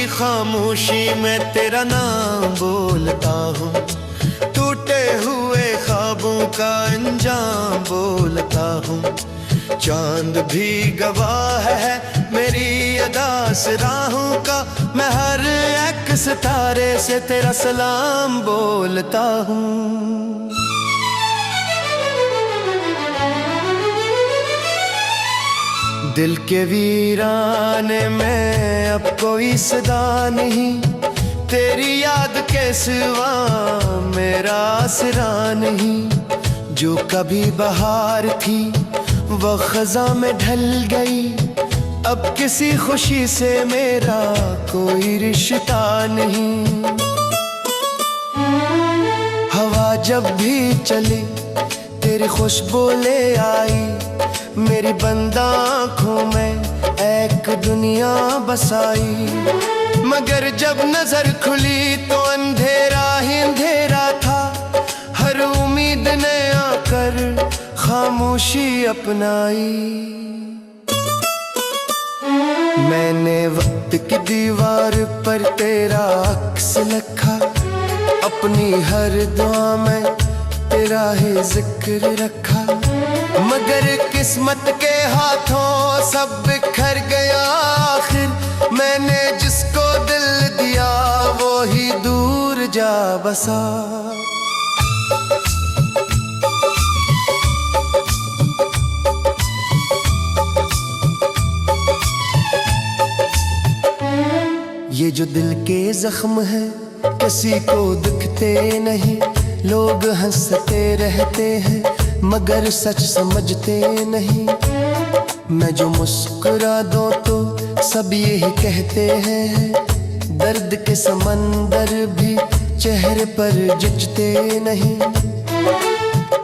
खामोशी में तेरा नाम बोलता हूँ, टूटे हुए ख्वाबों का अंजाम बोलता हूँ। चांद भी गवाह है मेरी अदास राहों का, मैं हर एक सितारे से तेरा सलाम बोलता हूँ। दिल के वीराने में अब कोई सदा नहीं, तेरी याद के सिवा मेरा आसरा नहीं। जो कभी बहार थी वो खज़ा में ढल गई, अब किसी खुशी से मेरा कोई रिश्ता नहीं। हवा जब भी चली तेरी खुशबू ले आई, मेरी बंद आँखों में एक दुनिया बसाई। मगर जब नजर खुली तो अंधेरा ही अंधेरा था, हर उम्मीद ने आकर खामोशी अपनाई। मैंने वक्त की दीवार पर तेरा अक्स लिखा, अपनी हर दुआ में तेरा ही जिक्र रखा। मगर किस्मत के हाथों सब बिखर गया, आखिर मैंने जिसको दिल दिया वो ही दूर जा बसा। ये जो दिल के जख्म है किसी को दिखते नहीं, लोग हंसते रहते हैं मगर सच समझते नहीं। मैं जो मुस्कुरा दूं तो सब यही कहते हैं, दर्द के समंदर भी चेहरे पर जचते नहीं।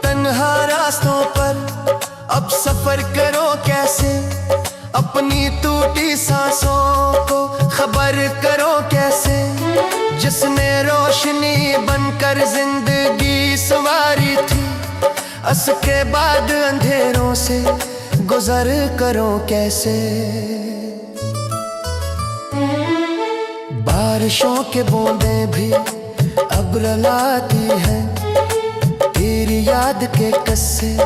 तन्हा रास्तों पर अब सफर करो कैसे, अपनी टूटी सांसों को खबर करो कैसे। जिसने रोशनी बनकर जिंदगी संवारी थी, अस के बाद अंधेरों से गुजर करो कैसे। बारिशों के बूंदें भी अब रुलाती हैं, तेरी याद के किस्से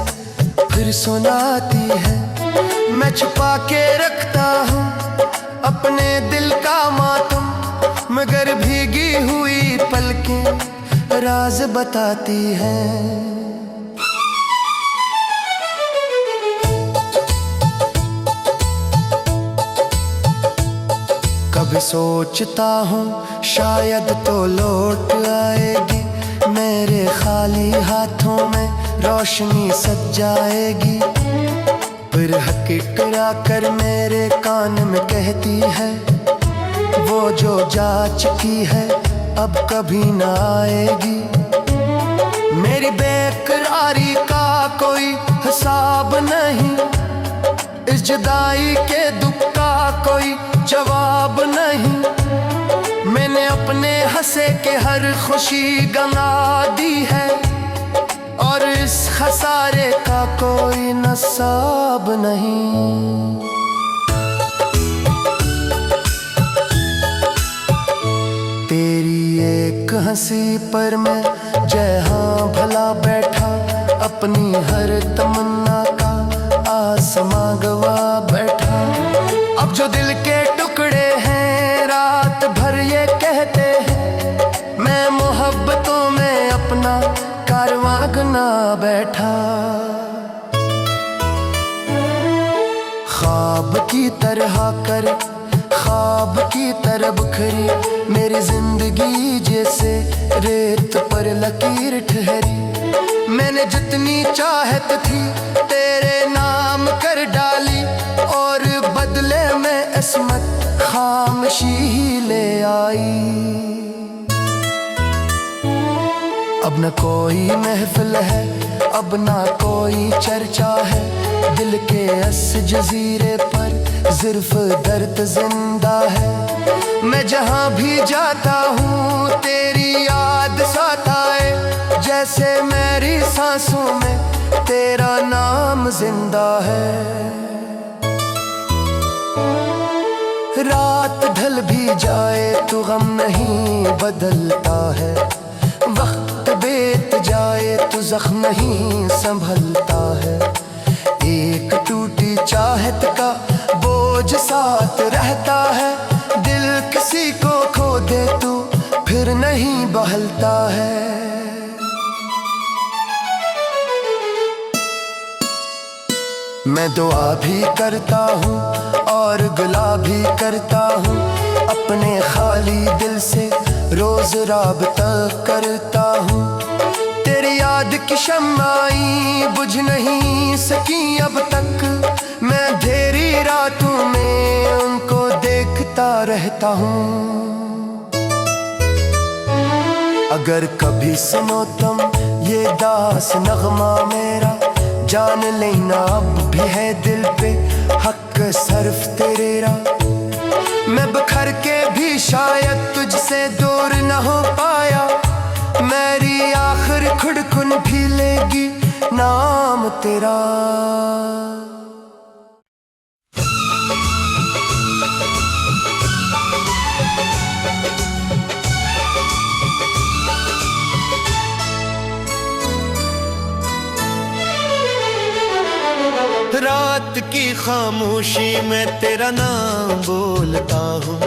फिर सुनाती है। मैं छुपा के रखता हूँ अपने दिल का मातम, मगर भीगी हुई पलकें राज बताती हैं। कभी सोचता हूँ शायद तो लौट आएगी, मेरे खाली हाथों में रोशनी सज जाएगी। फिर हकीकत कर मेरे कान में कहती है, वो जो जा चुकी है अब कभी ना आएगी। मेरी बेकरारी का कोई हिसाब नहीं, इस जुदाई के दुख का कोई जवाब नहीं। मैंने अपने हंसे के हर खुशी गंवा दी है, और इस खसारे का कोई नसाब नहीं। तेरी एक हंसी पर मैं जय हाँ भला बैठा, अपनी हर तमन्ना का आसमां गवा बैठा। अब जो दिल के टुकड़े हैं रात भर ये कहते हैं, मैं मोहब्बतों में अपना कारवां गना बैठा। ख्वाब की तरह कर ख्वाब की तरह बिखरी मेरी जिंदगी, जैसे रेत पर लकीर ठहरी। मैंने जितनी चाहत थी तेरे नाम कर डाली, और बदले में इसमत खामोशी ही ले आई। अब न कोई महफिल है, अब ना कोई चर्चा है, दिल के इस जजीरे पर सिर्फ दर्द जिंदा है। मैं जहाँ भी जाता हूँ तेरी याद सताए, जैसे मेरी सांसों में तेरा नाम जिंदा है। रात ढल भी जाए तू गम नहीं बदलता है, वक्त बीत जाए तो जख्म नहीं संभलता है। एक टूटी चाहत का बोझ साथ रहता है, दिल किसी को खो दे तू फिर नहीं बहलता है। मैं दुआ भी करता हूँ और गिला भी करता हूँ, अपने खाली दिल से रोज राबता करता हूँ। तेरी याद की शम्माई बुझ नहीं सकी अब तक, मैं अंधेरी रातों में उनको देखता रहता हूँ। अगर कभी सुनो तुम ये दास नगमा मेरा, जान लेना अब भी है दिल पे हक सर्फ तेरा। मैं बखर के भी शायद तुझसे दूर न हो पाया, मेरी आखिर खुड़कुन भी लेगी नाम तेरा। रात की खामोशी में तेरा नाम बोलता हूँ,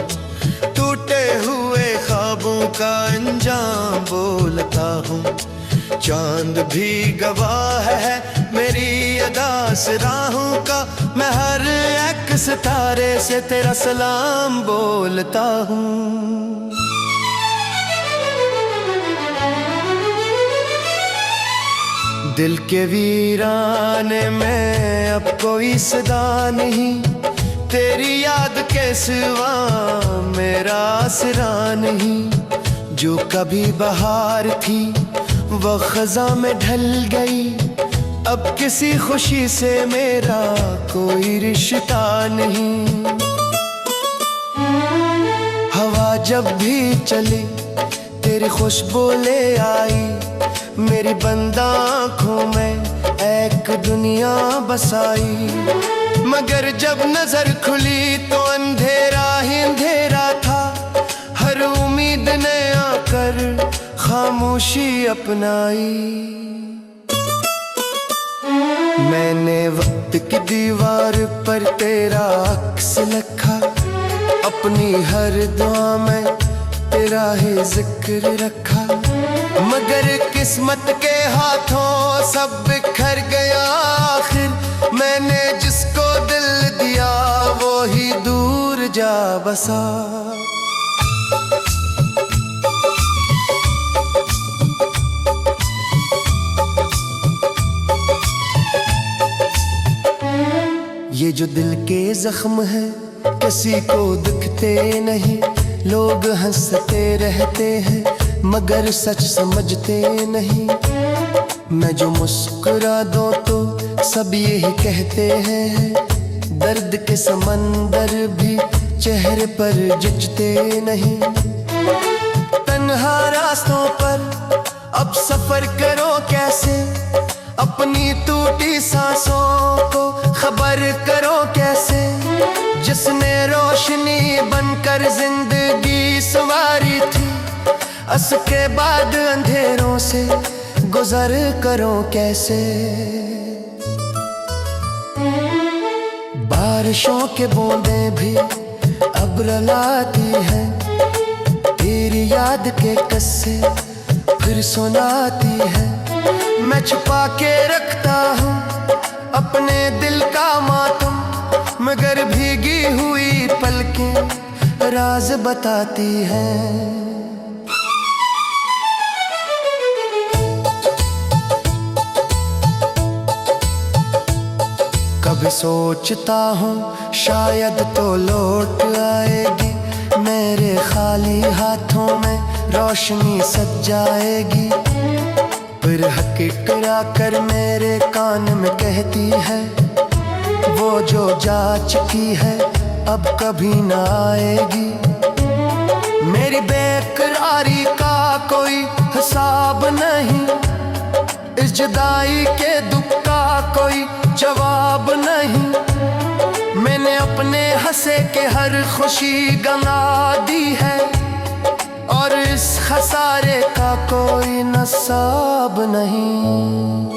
टूटे हुए ख्वाबों का अंजाम बोलता हूँ। चांद भी गवाह है मेरी अदास राहों का, मैं हर एक सितारे से तेरा सलाम बोलता हूँ। दिल के वीराने में अब कोई सदा नहीं, तेरी याद के सिवा मेरा आसरा नहीं। जो कभी बहार थी वो खज़ा में ढल गई, अब किसी खुशी से मेरा कोई रिश्ता नहीं। हवा जब भी चली तेरी खुशबू ले आई, मेरी बंद आँखों में एक दुनिया बसाई। मगर जब नजर खुली तो अंधेरा ही अंधेरा था, हर उम्मीद ने आकर खामोशी अपनाई। मैंने वक्त की दीवार पर तेरा अक्स लिखा, अपनी हर दुआ में तेरा ही जिक्र रखा। मगर किस्मत के हाथों सब बिखर गया आखिर, मैंने जिसको दिल दिया वो ही दूर जा बसा। ये जो दिल के जख्म है किसी को दिखते नहीं, लोग हंसते रहते हैं मगर सच समझते नहीं। मैं जो मुस्कुरा दूं तो सब यही कहते हैं, दर्द के समंदर भी चेहरे पर जचते नहीं। तन्हा रास्तों पर अब सफर करो कैसे, अपनी टूटी सांसों को खबर करो कैसे। जिसने रोशनी बनकर जिंदगी संवारी थी, उसके बाद अंधेरों से गुजर करो कैसे। बारिशों के बूंदें भी अब रुलाती हैं, तेरी याद के किस्से फिर सुनाती है। मैं छुपा के रखता हूँ अपने दिल का मातम, मगर भीगी हुई पलकें राज बताती हैं। कभी सोचता हूँ शायद तो लौट आएगी, मेरे खाली हाथों में रोशनी सज जाएगी। फिर हकीकत आकर मेरे कान में कहती है, वो जो जा चुकी है अब कभी ना आएगी। मेरी बेकरारी का कोई हिसाब नहीं, इस जुदाई के दुख का कोई जवाब नहीं। मैंने अपने हंसे के हर खुशी गंवा दी है, सारे का कोई नसाब नहीं।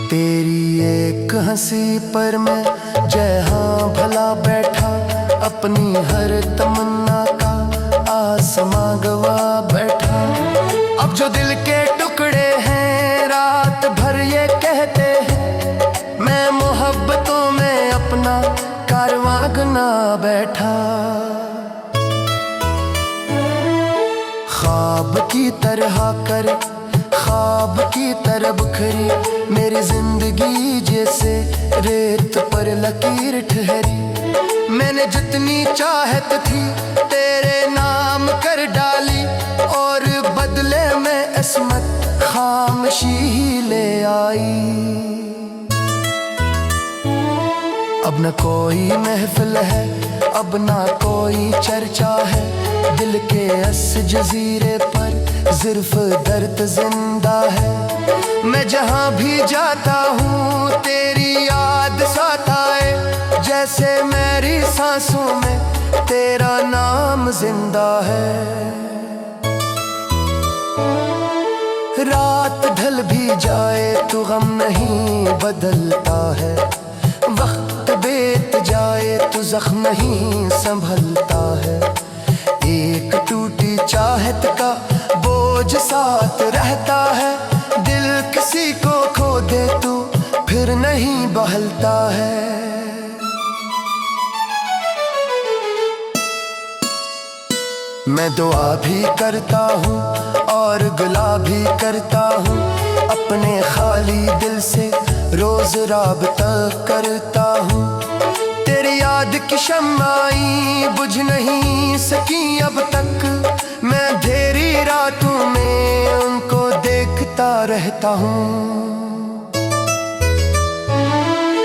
तेरी एक हंसी पर मैं जय हाँ भला बैठा, अपनी हर तमन्ना का आसमां गवा बैठा। अब जो दिल के टुकड़े हैं रात भर ये कहते हैं, मैं मोहब्बतों में अपना कारवां गना बैठा। ख्वाब की तरह कर, ख्वाब की तरह बिखरी मेरी जिंदगी जैसे रेत पर लकीर ठहरी। मैंने जितनी चाहत थी तेरे नाम कर डाली, और बदले में इसमत खामोशी ही ले आई। अब न कोई महफिल है, अब ना कोई चर्चा है, दिल के इस जजीरे पर सिर्फ दर्द जिंदा है। मैं जहाँ भी जाता हूँ तेरी याद सताए, जैसे मेरी सांसों में तेरा नाम जिंदा है। रात ढल भी जाए तो गम नहीं बदलता है, वक्त बीत जाए तो जख्म नहीं संभलता है। एक टूटी चाहत का बोझ साथ रहता है, दिल किसी को खो दे तो फिर नहीं बहलता है। मैं दुआ भी करता हूँ और गिला भी करता हूँ, अपने खाली दिल से रोज राबता करता हूँ। तेरी याद की शम्माई बुझ नहीं सकी अब तक, मैं अंधेरी रातों में उनको देखता रहता हूँ।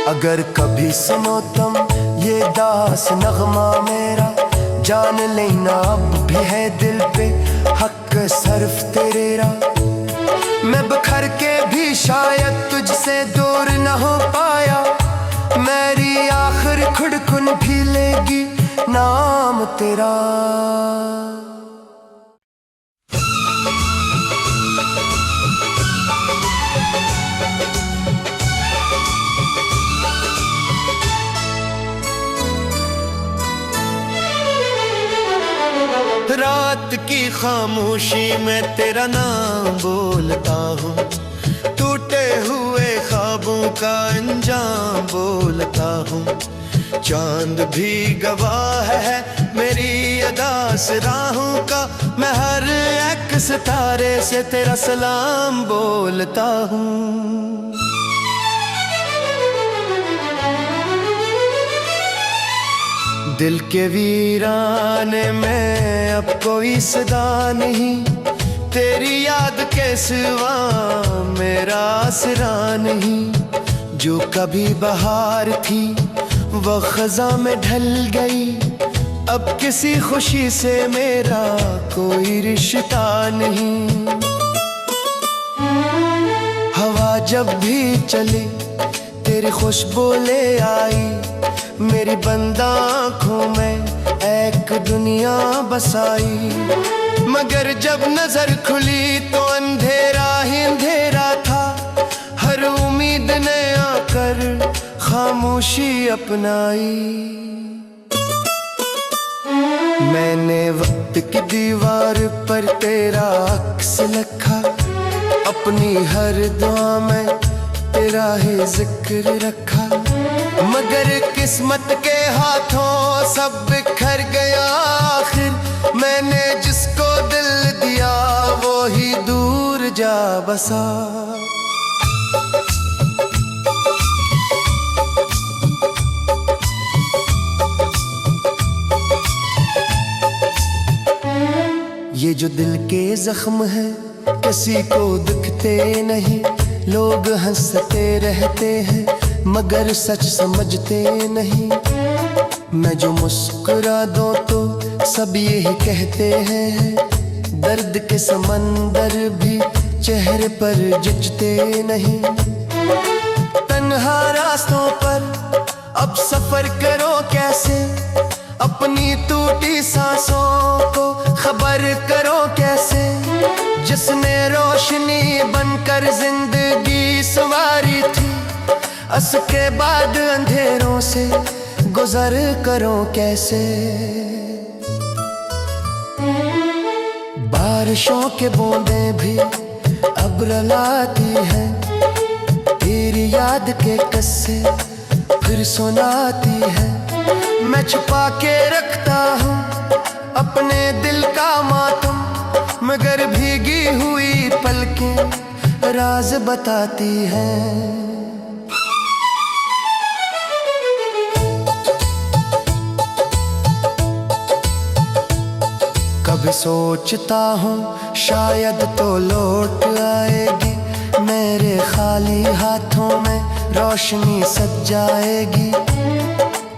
अगर कभी सुनो तुम ये दास नगमा मेरा, जान लेना अब भी है दिल पे हक सर्फ तेरा। मैं बखर के भी शायद तुझसे दूर न हो पाया, मेरी आखिर खुड़कुन भी लेगी नाम तेरा। रात की खामोशी में तेरा नाम बोलता हूँ, टूटे हुए ख्वाबों का अंजाम बोलता हूँ। चांद भी गवाह है मेरी अदास राहों का, मैं हर एक सितारे से तेरा सलाम बोलता हूँ। दिल के वीराने में अब कोई सदा नहीं, तेरी याद के सिवा मेरा आसरा नहीं। जो कभी बहार थी वो खज़ा में ढल गई, अब किसी खुशी से मेरा कोई रिश्ता नहीं। हवा जब भी चली तेरी खुशबू ले आई, मेरी बंद आँखों में एक दुनिया बसाई। मगर जब नजर खुली तो अंधेरा ही अंधेरा था, हर उम्मीद ने आकर खामोशी अपनाई। मैंने वक्त की दीवार पर तेरा अक्स लिखा, अपनी हर दुआ में तेरा ही जिक्र रखा। मगर किस्मत के हाथों सब बिखर गया आखिर, मैंने जिसको दिल दिया वो ही दूर जा बसा। ये जो दिल के जख्म है किसी को दिखते नहीं, लोग हंसते रहते हैं मगर सच समझते नहीं। मैं जो मुस्कुरा दूं तो सब यही कहते हैं, दर्द के समंदर भी चेहरे पर जचते नहीं। तन्हा रास्तों पर अब सफर करो कैसे, अपनी टूटी सांसों को खबर करो कैसे, जिसने रोशनी बनकर जिंदगी संवारी थी, अस के बाद अंधेरों से गुजर करो कैसे। बारिशों के बूंदें भी अब रुलाती हैं, तेरी याद के किस्से फिर सुनाती है। मैं छुपा के रखता हूँ अपने दिल का मातम, मगर भीगी हुई पलकें राज बताती हैं। कभी सोचता हूँ शायद तो लौट आएगी, मेरे खाली हाथों में रोशनी सज जाएगी।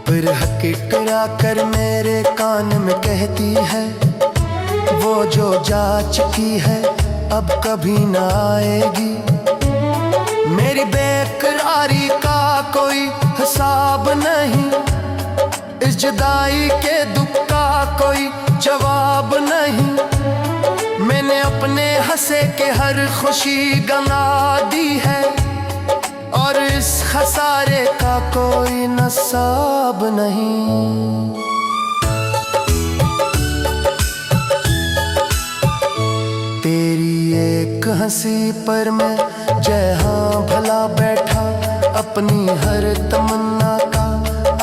फिर हकीकत कर मेरे कान में कहती है, वो जो जा चुकी है अब कभी ना आएगी। मेरी बेकरारी का कोई हिसाब नहीं, इस जुदाई के दुख का कोई जवाब नहीं। मैंने अपने हंसे के हर खुशी गंवा दी है, और इस खसारे का कोई नसाब नहीं। तेरी एक हंसी पर मैं जहाँ भला बैठा, अपनी हर तमन्ना का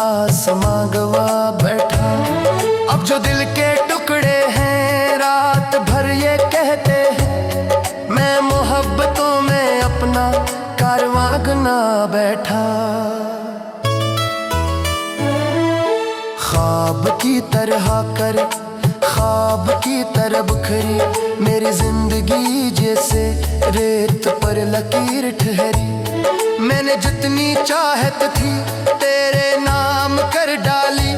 आसमां गवा बैठा। अब जो दिल के टुकड़े हैं रात भर ये कहते हैं, मैं मोहब्बतों में अपना कारवां गना बैठा। ख्वाब की तरह कर ख्वाब की तरह बिखरी मेरी जिंदगी, जैसे रेत पर लकीर ठहरी। मैंने जितनी चाहत थी तेरे नाम कर डाली,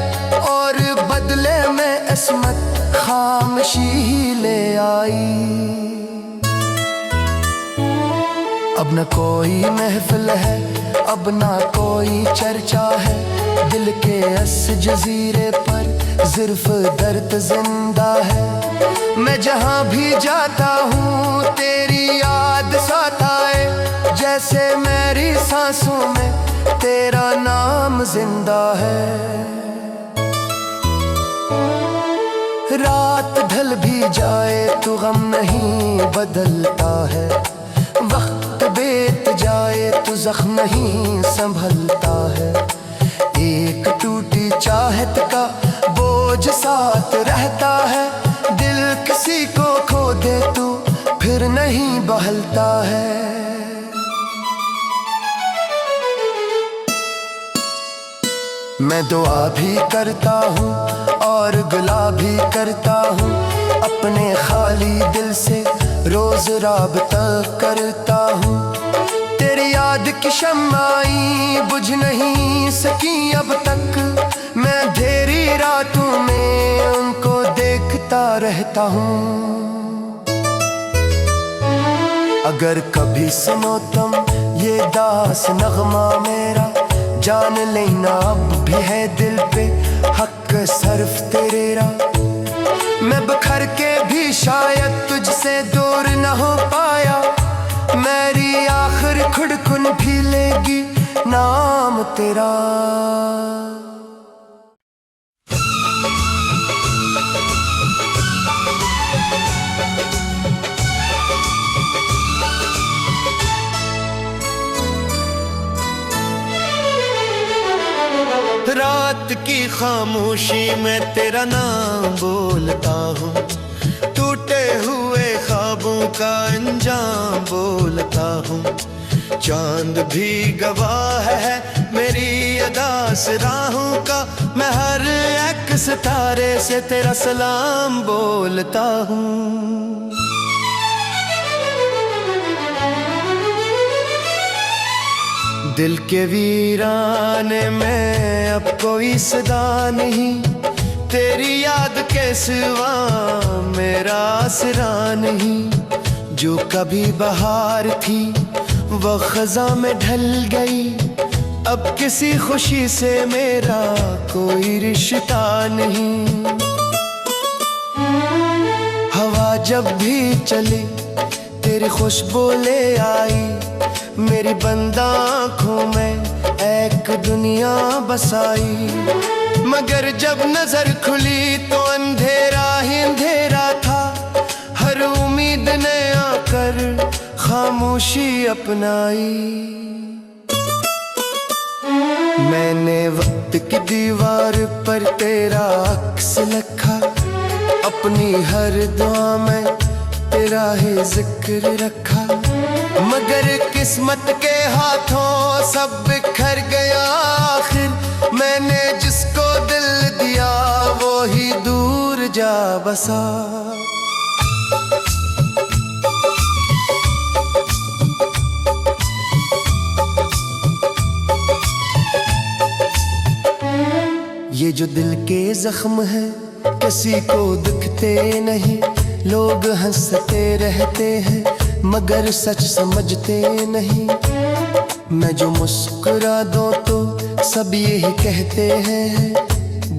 और बदले में इसमत खामोशी ही ले आई। अब न कोई महफिल है, अब ना कोई चर्चा है, दिल के इस जजीरे पर सिर्फ दर्द जिंदा है। मैं जहाँ भी जाता हूँ तेरी याद सताए, जैसे मेरी सांसों में तेरा नाम जिंदा है। रात ढल भी जाए तो गम नहीं बदलता है, वक्त बीत जाए तो जख्म नहीं संभलता है। एक टूटी चाहत का बोझ साथ रहता है, दिल किसी को खो दे तो फिर नहीं बहलता है। मैं दुआ भी करता हूँ और गिला भी करता हूँ, अपने खाली दिल से रोज राबता करता हूँ। तेरी याद की शम्माई बुझ नहीं सकी अब तक, मैं अंधेरी रातों में उनको देखता रहता हूँ। अगर कभी सुनो तुम ये दास नगमा मेरा, जान लेना अब भी है दिल पे हक सर्फ तेरा। मैं बखर के भी शायद तुझसे दूर न हो पाया, मेरी आखिर खुड़कुन भी लेगी नाम तेरा। रात की खामोशी में तेरा नाम बोलता हूँ, टूटे हुए ख्वाबों का अंजाम बोलता हूँ। चांद भी गवाह है मेरी अदास राहों का, मैं हर एक सितारे से तेरा सलाम बोलता हूँ। दिल के वीराने में अब कोई सदा नहीं, तेरी याद के सिवा मेरा आसरा नहीं। जो कभी बहार थी वो खज़ां में ढल गई, अब किसी खुशी से मेरा कोई रिश्ता नहीं। हवा जब भी चली तेरी खुशबू ले आई, मेरी बंद आँखों में एक दुनिया बसाई। मगर जब नजर खुली तो अंधेरा ही अंधेरा था, हर उम्मीद ने आकर खामोशी अपनाई। मैंने वक्त की दीवार पर तेरा अक्स लिखा, अपनी हर दुआ में तेरा ही जिक्र रखा। मगर किस्मत के हाथों सब बिखर गया आखिर, मैंने जिसको दिल दिया वो ही दूर जा बसा। ये जो दिल के जख्म है किसी को दिखते नहीं, लोग हंसते रहते हैं मगर सच समझते नहीं। मैं जो मुस्कुरा दूं तो सब यही कहते हैं,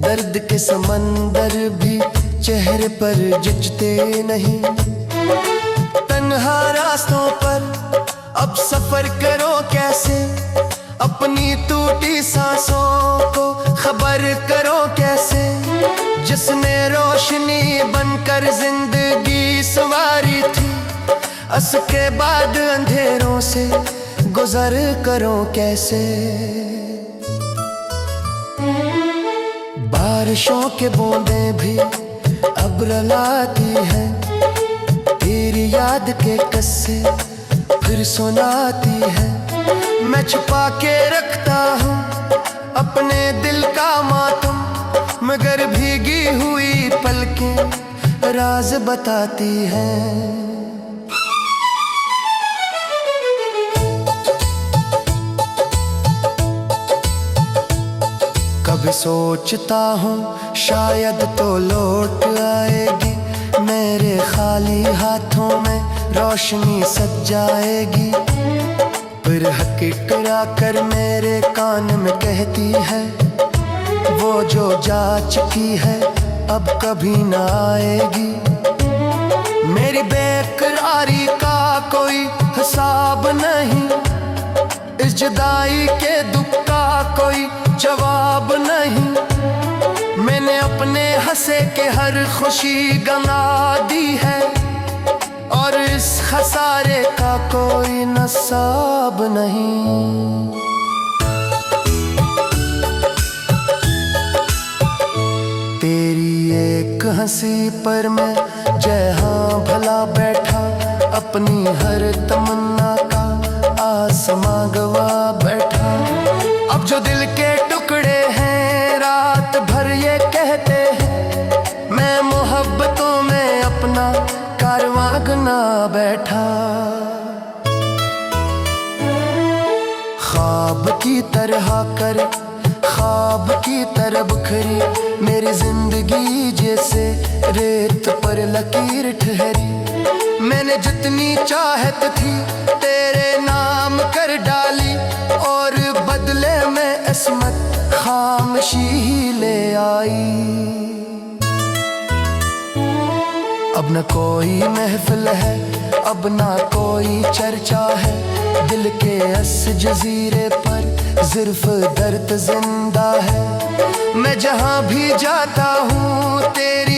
दर्द के समंदर भी चेहरे पर जचते नहीं। तन्हा रास्तों पर अब सफर करो कैसे, अपनी टूटी सांसों को खबर करो कैसे। जिसने रोशनी बनकर जिंदगी सवारी थी, अस के बाद अंधेरों से गुजर करो कैसे। बारिशों के बूंदें भी अब रुलाती हैं, तेरी याद के किस्से फिर सुनाती है। मैं छुपा के रखता हूँ अपने दिल का मातम, मगर भीगी हुई पलकें राज बताती हैं। कभी सोचता हूँ शायद तो लौट आएगी, मेरे खाली हाथों में रोशनी सज जाएगी। फिर हकीकत कर मेरे कान में कहती है, वो जो जा चुकी है अब कभी ना आएगी। मेरी बेकरारी का कोई हिसाब नहीं, इस जुदाई के दुख का कोई जवाब नहीं। मैंने अपने हंसे के हर खुशी गंवा दी है, और इस खसारे का कोई नसाब नहीं। तेरी एक हंसी पर मैं जय हाँ भला बैठा, अपनी हर तमन्ना का आसमां गवा बैठा। अब जो दिल के टुकड़े हैं रात भर ये कहते हैं, मैं मोहब्बतों में अपना कारवां गना बैठा। ख्वाब की तरह कर ख्वाब की तरह बिखरी, मेरी जिंदगी जैसे रेत पर लकीर ठहरी। मैंने जितनी चाहत थी तेरे नाम कर डाली, और बदले में इसमत खामोशी ही ले आई। अब न कोई महफिल है, अब ना कोई चर्चा है, दिल के इस जजीरे पर सिर्फ दर्द जिंदा है। मैं जहाँ भी जाता हूँ तेरी